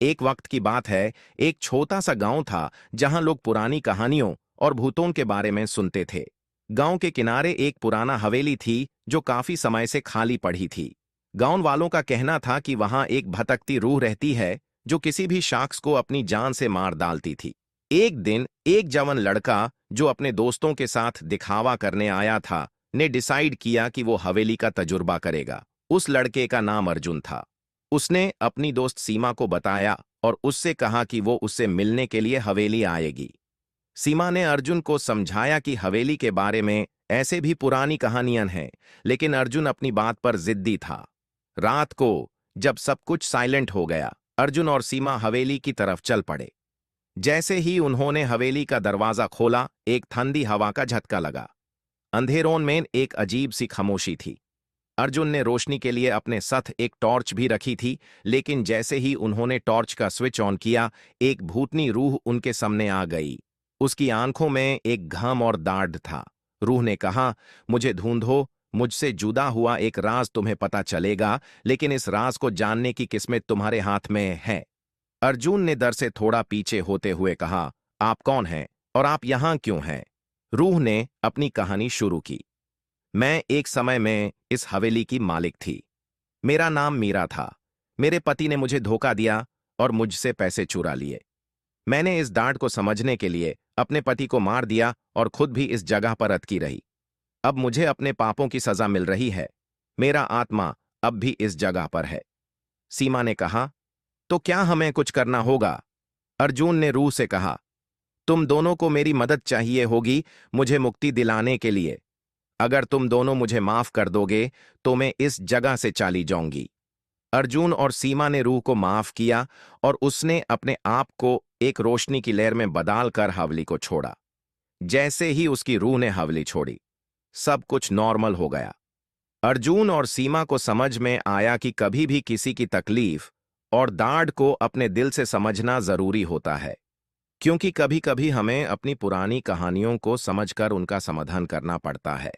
एक वक्त की बात है। एक छोटा सा गांव था जहां लोग पुरानी कहानियों और भूतों के बारे में सुनते थे। गांव के किनारे एक पुराना हवेली थी जो काफी समय से खाली पड़ी थी। गांव वालों का कहना था कि वहां एक भटकती रूह रहती है जो किसी भी शख्स को अपनी जान से मार डालती थी। एक दिन एक जवान लड़का जो अपने दोस्तों के साथ दिखावा करने आया था ने डिसाइड किया कि वो हवेली का तजुर्बा करेगा। उस लड़के का नाम अर्जुन था। उसने अपनी दोस्त सीमा को बताया और उससे कहा कि वो उससे मिलने के लिए हवेली आएगी। सीमा ने अर्जुन को समझाया कि हवेली के बारे में ऐसे भी पुरानी कहानियां हैं, लेकिन अर्जुन अपनी बात पर जिद्दी था। रात को जब सब कुछ साइलेंट हो गया, अर्जुन और सीमा हवेली की तरफ चल पड़े। जैसे ही उन्होंने हवेली का दरवाजा खोला, एक ठंडी हवा का झटका लगा। अंधेरों में एक अजीब सी खामोशी थी। अर्जुन ने रोशनी के लिए अपने साथ एक टॉर्च भी रखी थी, लेकिन जैसे ही उन्होंने टॉर्च का स्विच ऑन किया, एक भूतनी रूह उनके सामने आ गई। उसकी आंखों में एक घाम और दाढ़ था। रूह ने कहा, मुझे ढूंढो, मुझसे जुदा हुआ एक राज तुम्हें पता चलेगा, लेकिन इस राज को जानने की किस्मत तुम्हारे हाथ में है। अर्जुन ने डर से थोड़ा पीछे होते हुए कहा, आप कौन हैं और आप यहां क्यों हैं? रूह ने अपनी कहानी शुरू की। मैं एक समय में इस हवेली की मालिक थी। मेरा नाम मीरा था। मेरे पति ने मुझे धोखा दिया और मुझसे पैसे चुरा लिए। मैंने इस डांट को समझने के लिए अपने पति को मार दिया और खुद भी इस जगह पर अटकी रही। अब मुझे अपने पापों की सजा मिल रही है। मेरा आत्मा अब भी इस जगह पर है। सीमा ने कहा, तो क्या हमें कुछ करना होगा? अर्जुन ने रूह से कहा, तुम दोनों को मेरी मदद चाहिए होगी मुझे मुक्ति दिलाने के लिए। अगर तुम दोनों मुझे माफ कर दोगे तो मैं इस जगह से चली जाऊंगी। अर्जुन और सीमा ने रूह को माफ किया और उसने अपने आप को एक रोशनी की लहर में बदल कर हवेली को छोड़ा। जैसे ही उसकी रूह ने हवेली छोड़ी, सब कुछ नॉर्मल हो गया। अर्जुन और सीमा को समझ में आया कि कभी भी किसी की तकलीफ और दर्द को अपने दिल से समझना जरूरी होता है, क्योंकि कभी कभी हमें अपनी पुरानी कहानियों को समझकर उनका समाधान करना पड़ता है।